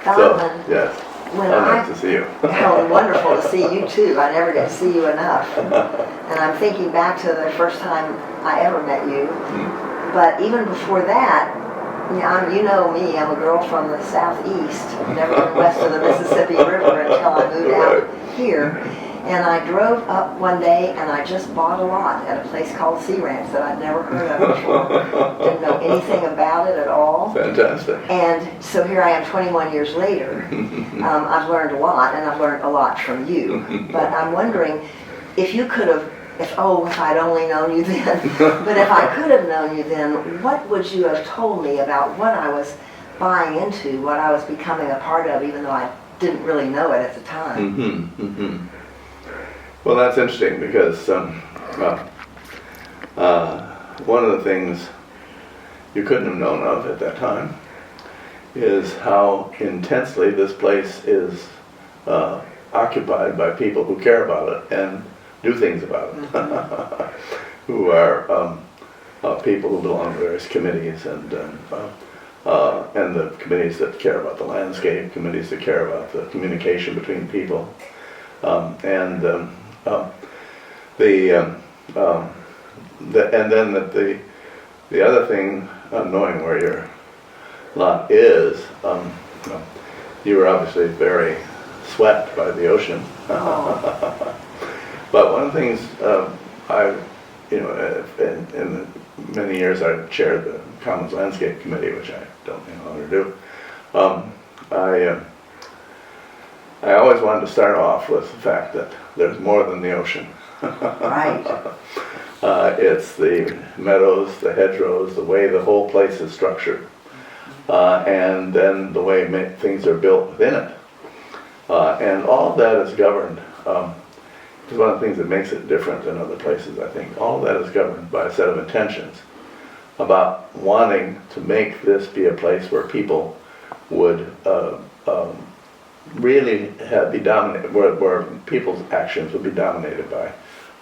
Donlyn, yes. when Nice to see you. Oh, wonderful to see you too. I never get to see you enough. And I'm thinking back to the first time I ever met you. But even before that, you know me, I'm a girl from the southeast. I've never been west of the Mississippi River until I moved out here. And I drove up one day and I just bought a lot at a place called Sea Ranch that I'd never heard of before. Didn't know anything about it at all. Fantastic. And so here I am 21 years later. I've learned a lot, and I've learned a lot from you. But I'm wondering if you could have, if I'd only known you then, but if I could have known you then, what would you have told me about what I was buying into, what I was becoming a part of, even though I didn't really know it at the time? Well, that's interesting because one of the things you couldn't have known of at that time is how intensely this place is occupied by people who care about it and do things about it, who are people who belong to various committees and the committees that care about the landscape, committees that care about the communication between people, the other thing, knowing where your lot is, you were obviously very swept by the ocean. But one of the things in many years I chaired the Commons Landscape Committee, which I don't any longer do. I always wanted to start off with the fact that there's more than the ocean. Right. It's the meadows, the hedgerows, the way the whole place is structured, and then the way things are built within it. And all of that is governed. It's one of the things that makes it different than other places, I think. All of that is governed by a set of intentions about wanting to make this be a place where people would really be dominated, where people's actions would be dominated by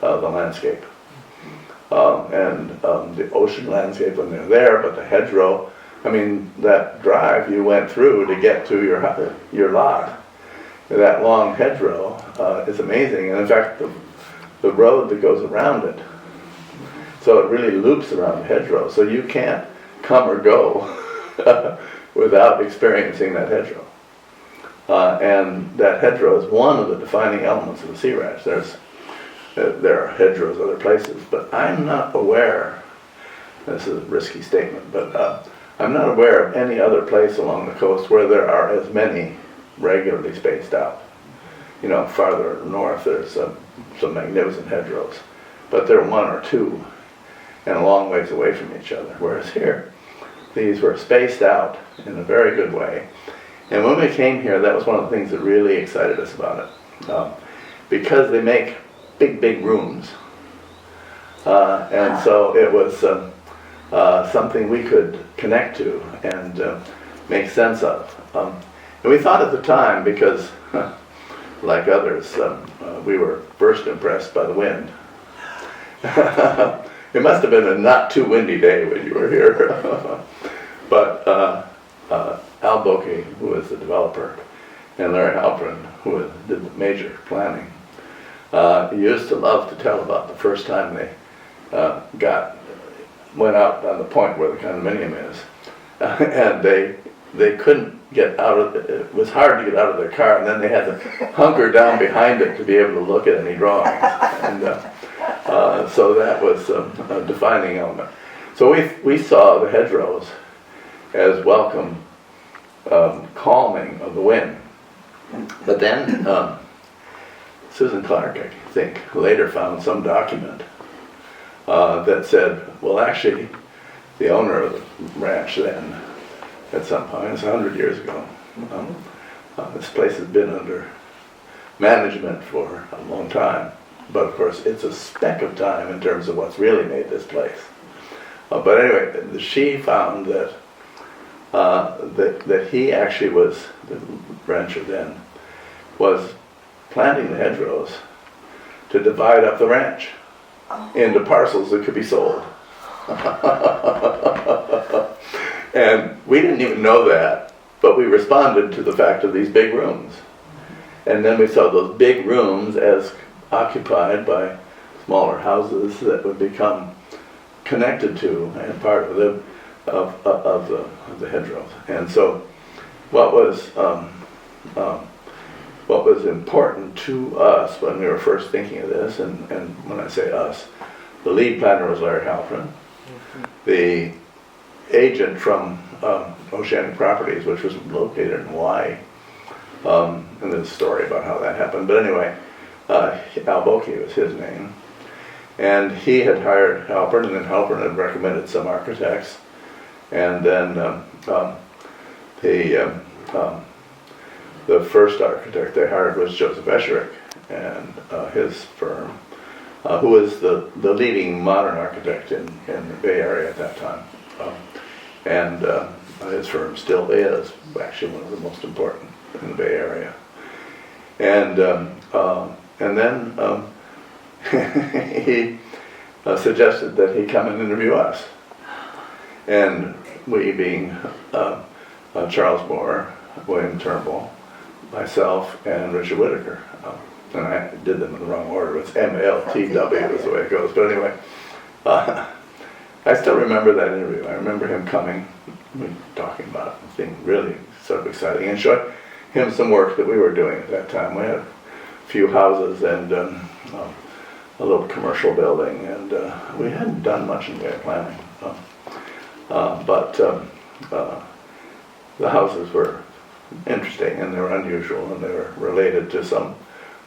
the landscape. And the ocean landscape when they're there, but the hedgerow, I mean, that drive you went through to get to your lot, that long hedgerow is amazing. And in fact, the road that goes around it, so it really loops around the hedgerow, so you can't come or go without experiencing that hedgerow. And that hedgerow is one of the defining elements of the Sea Ranch. There are hedgerows other places, but I'm not aware, this is a risky statement, but I'm not aware of any other place along the coast where there are as many regularly spaced out. You know, farther north there's some magnificent hedgerows, but there are one or two and a long ways away from each other, whereas here these were spaced out in a very good way. And when we came here, that was one of the things that really excited us about it, because they make big rooms, and so it was something we could connect to and make sense of. And we thought at the time, because like others, we were first impressed by the wind. It must have been a not too windy day when you were here. But Al Bokeh, who was the developer, and Larry Halpern, who did the major planning, used to love to tell about the first time they went out on the point where the condominium is, and they couldn't get out of it was hard to get out of their car, and then they had to hunker down behind it to be able to look at any drawings, and so that was a defining element. So we saw the hedgerows as welcome calming of the wind. But then Susan Clark, I think, later found some document that said, well, actually, the owner of the ranch then, at some point, it's 100 years ago, this place has been under management for a long time, but of course it's a speck of time in terms of what's really made this place. But anyway, she found that that he actually was, the rancher then, was planting the hedgerows to divide up the ranch into parcels that could be sold. And we didn't even know that but we responded to the fact of these big rooms. And then we saw those big rooms as occupied by smaller houses that would become connected to and part of the hedgerows. And so what was important to us when we were first thinking of this, and when I say us, the lead planner was Larry Halprin. The agent from Oceanic Properties, which was located in Hawaii, and there's a story about how that happened. But anyway, Al Boki was his name. And he had hired Halpern, and then Halpern had recommended some architects. And then the first architect they hired was Joseph Esherick and his firm, who was the leading modern architect in the Bay Area at that time. And his firm still is actually one of the most important in the Bay Area. And then he suggested that he come and interview us. And we being Charles Moore, William Turnbull, myself, and Richard Whitaker. And I did them in the wrong order. It's M-L-T-W is the way it goes. But anyway, I still remember that interview. I remember him coming, talking about it, being really sort of exciting, and showing him some work that we were doing at that time. We had a few houses and a little commercial building, and we hadn't done much in the way of planning. But the houses were interesting, and they were unusual, and they were related to some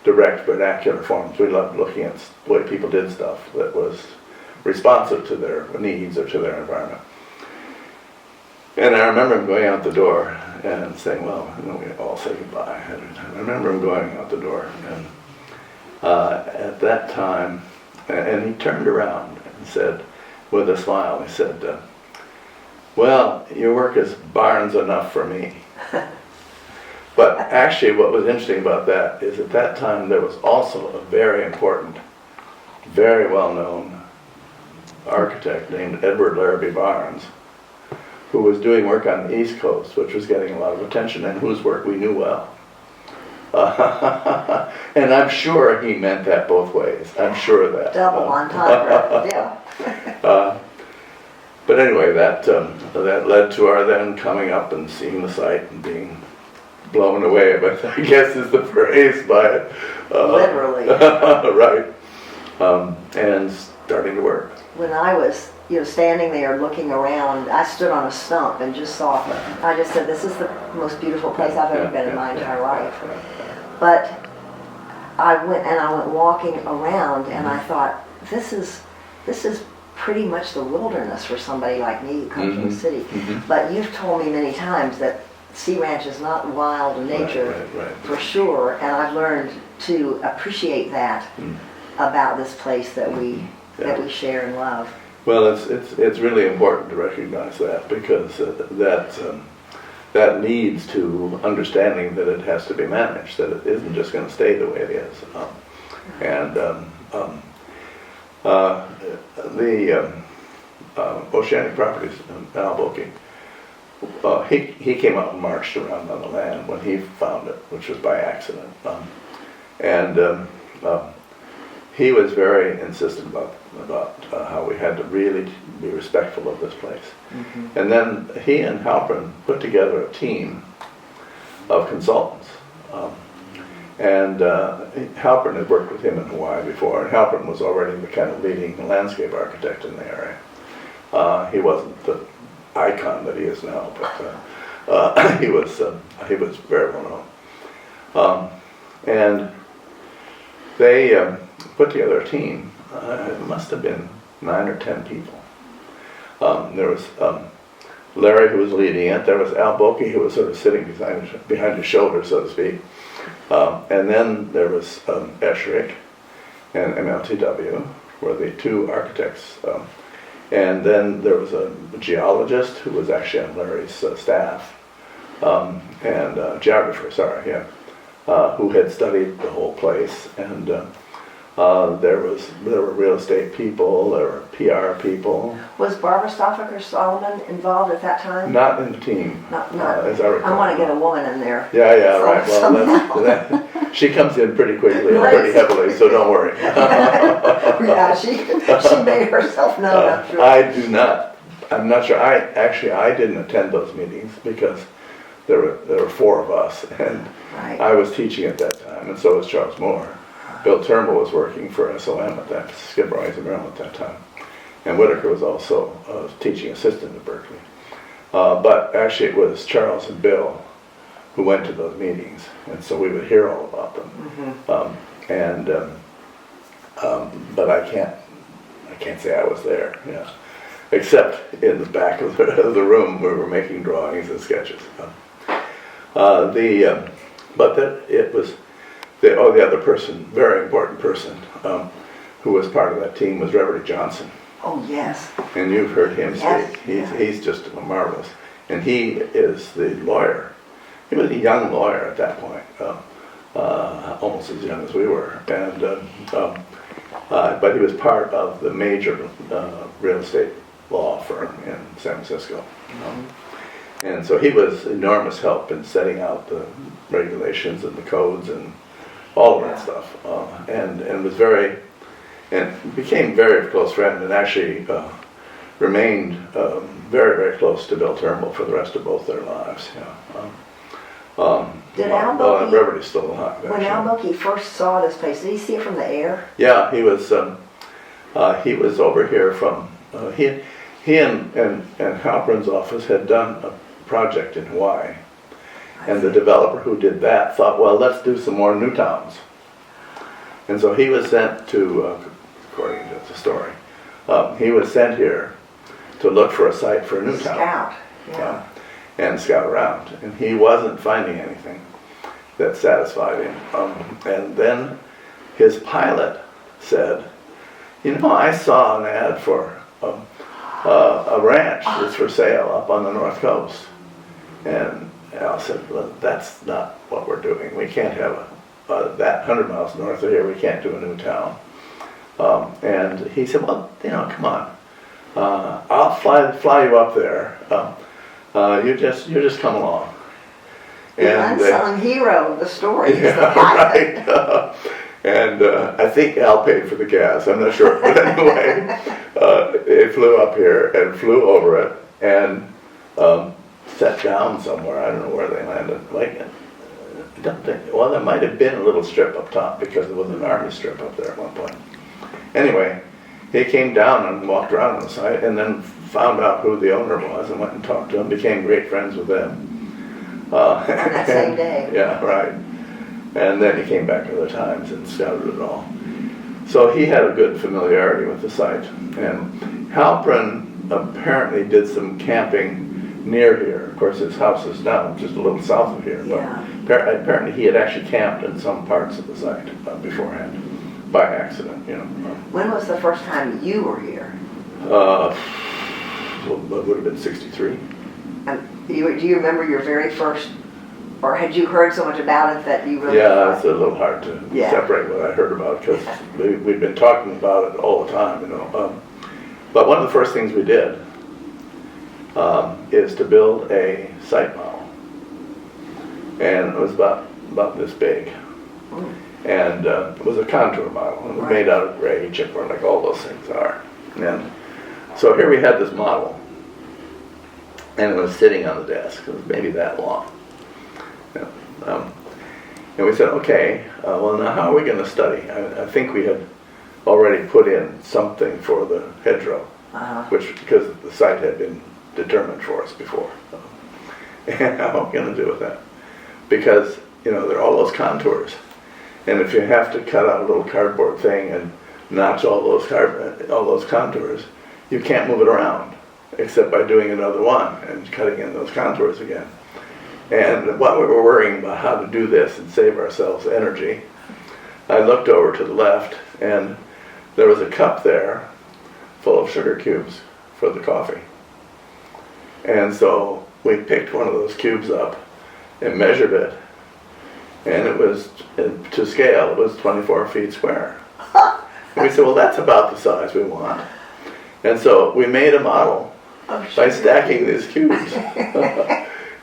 direct vernacular forms. We loved looking at the way people did stuff that was responsive to their needs or to their environment. And I remember him going out the door and saying, well, we all say goodbye. I remember him going out the door, and at that time, and he turned around and said, with a smile, he said, well, your work is barns enough for me. But actually what was interesting about that is at that time there was also a very important, very well-known architect named Edward Larrabee Barnes, who was doing work on the East Coast, which was getting a lot of attention, and whose work we knew well. And I'm sure he meant that both ways. I'm sure of that. Double entendre, yeah. But anyway, that led to our then coming up and seeing the site and being blown away, but I guess is the phrase by it. Literally. Right. And starting to work. When I was, standing there looking around, I stood on a stump and just saw, I just said, this is the most beautiful place I've ever been in my entire life. But I went walking around, and I thought, this is pretty much the wilderness for somebody like me who comes from the city. But you've told me many times that Sea Ranch is not wild in nature, right. for sure, and I've learned to appreciate that about this place that we share and love. Well, it's really important to recognize that, because that leads to understanding that it has to be managed, that it isn't just going to stay the way it is. The Oceanic Properties, Al Boki, he came out and marched around on the land when he found it, which was by accident. He was very insistent about how we had to really be respectful of this place. And then he and Halpern put together a team of consultants. Halpern had worked with him in Hawaii before, and Halpern was already the kind of leading landscape architect in the area. He wasn't the icon that he is now, but he was very well known. And they put together a team. It must have been 9 or 10 people. There was Larry, who was leading it. There was Al Boki, who was sort of sitting behind his shoulder, so to speak. And then there was Esherick and MLTW, were the two architects. And then there was a geologist who was actually on Larry's staff, and geographer, who had studied the whole place. And There were real estate people, there were PR people. Was Barbara Stoffaker Solomon involved at that time? Not in the team, Not. as I recall. I want to get a woman in there. Yeah, right. Well, Somehow. she comes in pretty quickly and Right. pretty heavily, so don't worry. Yeah, she made herself known, I'm sure. I'm not sure. I didn't attend those meetings because there were four of us, and Right. I was teaching at that time, and so was Charles Moore. Bill Turnbull was working for SOM at that, Skid Row Mill at that time. And Whitaker was also a teaching assistant at Berkeley. But actually it was Charles and Bill who went to those meetings, and so we would hear all about them. But I can't say I was there, yeah. Except in the back of the room where we were making drawings and sketches. The other person, very important person, who was part of that team was Reverend Johnson. Oh, yes. And you've heard him Yes, speak. yeah. He's just marvelous. And he is the lawyer. He was a young lawyer at that point, almost as young as we were. And but he was part of the major real estate law firm in San Francisco. And so he was enormous help in setting out the regulations and the codes and all of that stuff, and became very close friend, and actually remained very, very close to Bill Turnbull for the rest of both their lives. Did Al well, Bokie, Reverend is still alive. when Al Bokie first saw this place, did he see it from the air? Yeah, he was over here from he and Halperin's office had done a project in Hawaii. And the developer who did that thought, well, let's do some more new towns. And so he was sent to, according to the story, he was sent here to look for a site for a new town. Scout, yeah. And scout around. And he wasn't finding anything that satisfied him. And then his pilot said, you know, I saw an ad for a ranch that's for sale up on the North Coast. And Al said, well, that's not what we're doing. We can't have that 100 miles north of here, we can't do a new town. And he said, well, you know, come on. I'll fly you up there. You just come along. The unsung hero of the story is the Yeah, pilot. right. And I think Al paid for the gas, I'm not sure. But anyway, they flew up here and flew over it and sat down somewhere. I don't know where they landed. Like, I don't think, well, there might have been a little strip up top because there was an army strip up there at one point. Anyway, he came down and walked around on the site and then found out who the owner was and went and talked to him, became great friends with them. On that same day. Yeah, right. And then he came back other times and scouted it all. So he had a good familiarity with the site. And Halperin apparently did some camping near here. Of course, his house is down just a little south of here. Yeah. But apparently he had actually camped in some parts of the site beforehand, by accident, you know. When was the first time you were here? Well, it would have been 63. Do you remember your very first, or had you heard so much about it that you really... Yeah, it's a little hard to Yeah. separate what I heard about because we've been talking about it all the time, you know. But one of the first things we did is to build a site model. And it was about this big. And it was a contour model. And it was made out of gray chipboard like all those things are. And so here we had this model. And it was sitting on the desk. It was maybe that long. And we said, okay, well now how are we going to study? I think we had already put in something for the hedgerow, which because the site had been determined for us before. And how are we going to do with that? Because, you know, there are all those contours. And if you have to cut out a little cardboard thing and notch all those contours, you can't move it around except by doing another one and cutting in those contours again. And while we were worrying about how to do this and save ourselves energy, I looked over to the left and there was a cup there full of sugar cubes for the coffee. And so we picked one of those cubes up and measured it, and it was, to scale, it was 24 feet square. And we said, well, that's about the size we want. And so we made a model by stacking these cubes.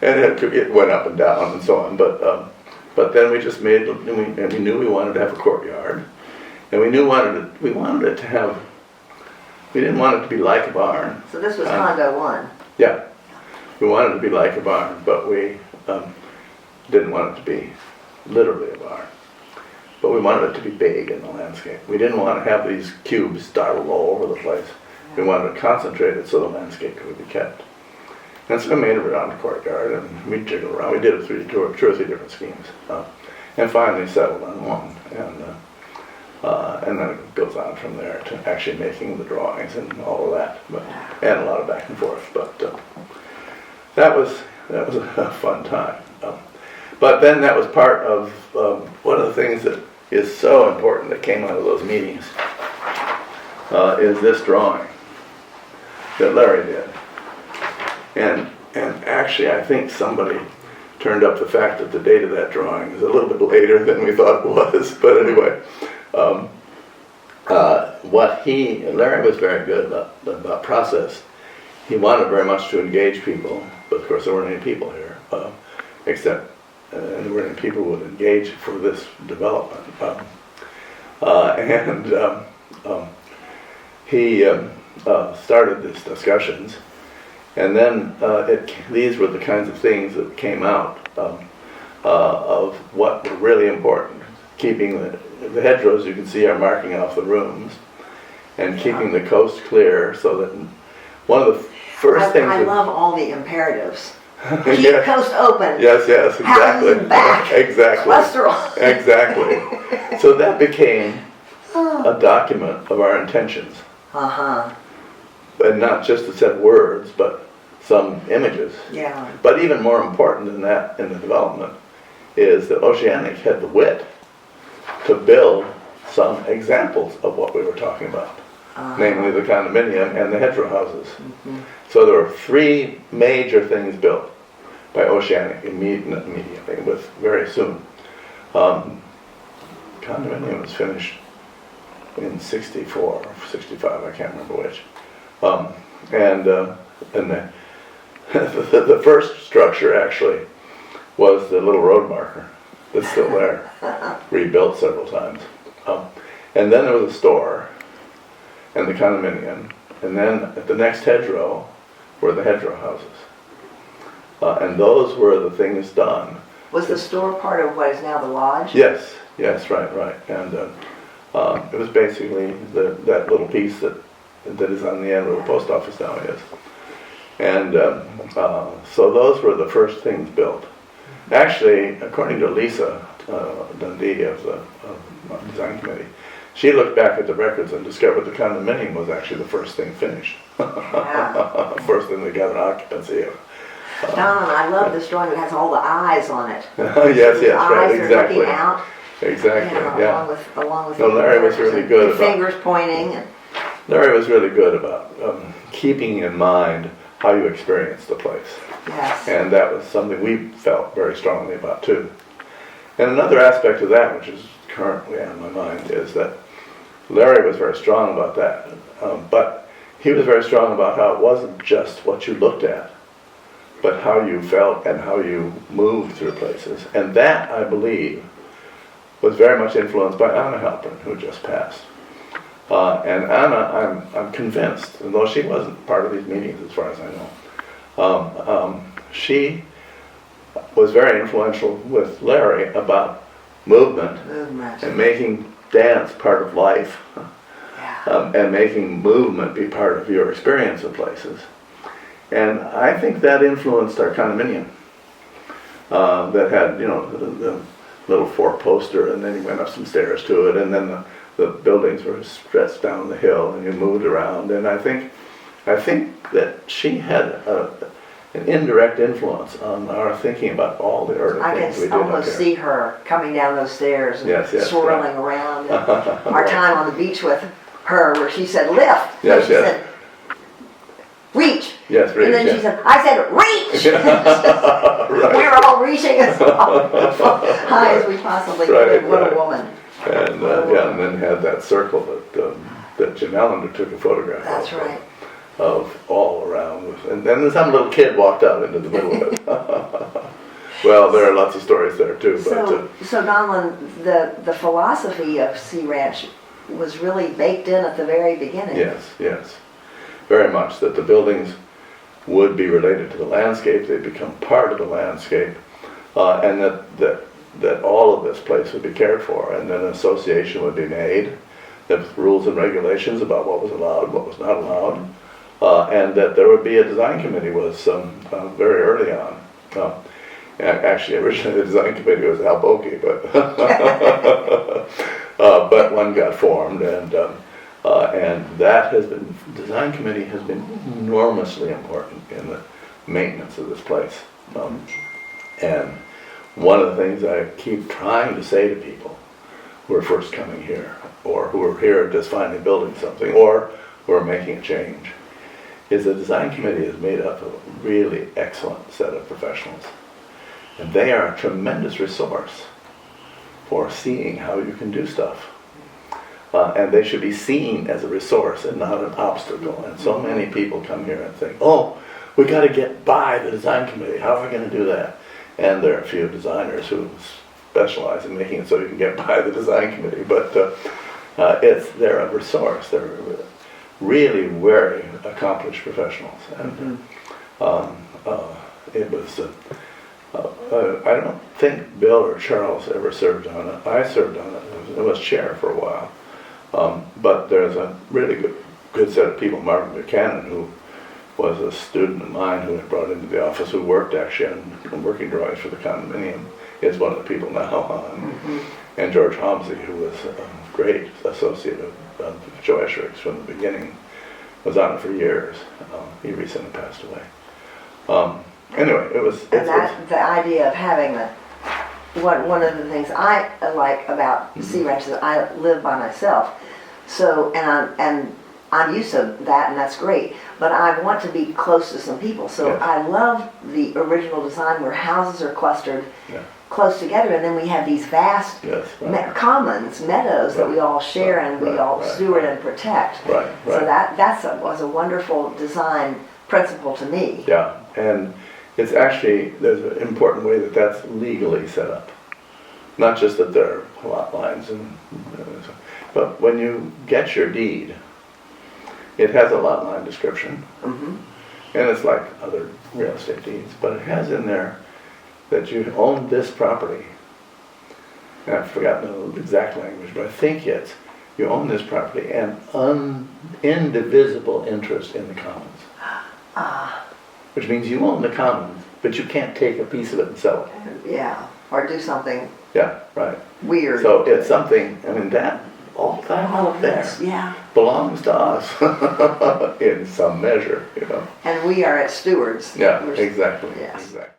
And it went up and down and so on. But then we just made, and we knew we wanted to have a courtyard. And we wanted it to have, we didn't want it to be like a barn. So this was condo 1. Yeah. We wanted it to be like a barn, but we didn't want it to be literally a barn. But we wanted it to be big in the landscape. We didn't want to have these cubes dotted all over the place. We wanted to concentrate it so the landscape could be kept. And so we made it around the courtyard, and we jiggled around. We did it through two or three different schemes. And finally settled on one. And then it goes on from there to actually making the drawings and all of that. And a lot of back and forth. But that was a fun time. But then that was part of one of the things that is so important that came out of those meetings is this drawing that Larry did. And actually I think somebody turned up the fact that the date of that drawing is a little bit later than we thought it was. But anyway, Larry was very good about process. He wanted very much to engage people, but of course there weren't any people here, except there weren't any people who would engage for this development. He started these discussions, and then these were the kinds of things that came out of what were really important. Keeping the hedgerows, you can see, are marking off the rooms, and keeping the coast clear, so that one of the first things... I love all the imperatives. Keep the coast open. Yes, exactly. Houses back. Exactly. Cholesterol. Exactly. So that became a document of our intentions. And not just a set of words, but some images. Yeah. But even more important than that in the development is that Oceanic had the wit to build some examples of what we were talking about. Namely the condominium and the hedgerow houses. So there were 3 major things built by Oceanic immediately, with very soon. Condominium was finished in 64 or 65, I can't remember which. And the first structure actually was the little road marker that's still there, rebuilt several times. And then there was a store and the condominium, and then at the next hedgerow were the hedgerow houses. And those were the things done. Was the store part of what is now the lodge? Yes, right. And it was basically that little piece that is on the end where the post office now is. And so those were the first things built. Actually, according to Lisa Dundee of the design committee, she looked back at the records and discovered the condominium was actually the first thing finished. Wow. First thing they got an occupancy of. Donlyn, I love this drawing that has all the eyes on it. Yes, right, eyes exactly. Are looking out. Exactly, yeah. Along with No, Larry was really good about fingers pointing. Larry was really good about keeping in mind how you experience the place. Yes. And that was something we felt very strongly about too. And another aspect of that, which is currently on my mind, is that Larry was very strong about that. But he was very strong about how it wasn't just what you looked at, but how you felt and how you moved through places. And that, I believe, was very much influenced by Anna Halpern, who just passed. And Anna, I'm convinced, and though she wasn't part of these meetings as far as I know, she was very influential with Larry about movement. And making dance part of life, and making movement be part of your experience of places. And I think that influenced our condominium that had, the little 4-poster, and then you went up some stairs to it, and then the buildings were stretched down the hill, and you moved around. And I think that she had an indirect influence on our thinking about all the early things we did. I can almost see her coming down those stairs and swirling around. And our time on the beach with her, where she said lift, and she said reach. Yes, reach. And then she said, I said reach. Right. We were all reaching as high as we possibly could. What a woman. And yeah, and then had that circle that Jim Allender took a photograph That's of. right. Of all around, and then some little kid walked out into the middle of it. Well, there are lots of stories there too. So Donlyn, the philosophy of Sea Ranch was really baked in at the very beginning. Yes, very much. That the buildings would be related to the landscape; they become part of the landscape, and that all of this place would be cared for, and then an association would be made, with rules and regulations about what was allowed, what was not allowed. And that there would be a design committee was very early on. Actually, originally the design committee was Al Boki, but one got formed, and that has been, design committee has been enormously important in the maintenance of this place. And one of the things I keep trying to say to people who are first coming here, or who are here just finally building something, or who are making a change, is the design committee is made up of a really excellent set of professionals. And they are a tremendous resource for seeing how you can do stuff. And they should be seen as a resource and not an obstacle. And so many people come here and think, oh, we got to get by the design committee. How are we going to do that? And there are a few designers who specialize in making it so you can get by the design committee. But they're a resource. They're really very accomplished professionals, and it was. I don't think Bill or Charles ever served on it. I served on it. I was chair for a while, but there's a really good set of people. Marvin Buchanan, who was a student of mine who had brought into the office, who worked actually on working drawings for the condominium, is one of the people now. And George Homsey, who was a great associate of Joe Escherich's from the beginning, was on it for years. He recently passed away. Anyway, it was. The idea of having one of the things I like about Sea Ranch is I live by myself, so and I'm used to that, and that's great. But I want to be close to some people, so Yes. I love the original design where houses are clustered. Yeah. Close together, and then we have these vast commons, meadows that we all share and we all steward and protect. Right. So was a wonderful design principle to me. Yeah, and it's actually, there's an important way that that's legally set up. Not just that there are lot lines, but when you get your deed, it has a lot line description, and it's like other real estate deeds, but it has in there that you own this property. And I've forgotten the exact language, but I think it's you own this property and indivisible interest in the commons. Which means you own the commons, but you can't take a piece of it and sell it. Yeah, or do something. Yeah, right. Weird. So it's something. I mean all that out there belongs to us in some measure, And we are its stewards. Yeah, exactly. Yes. Exactly.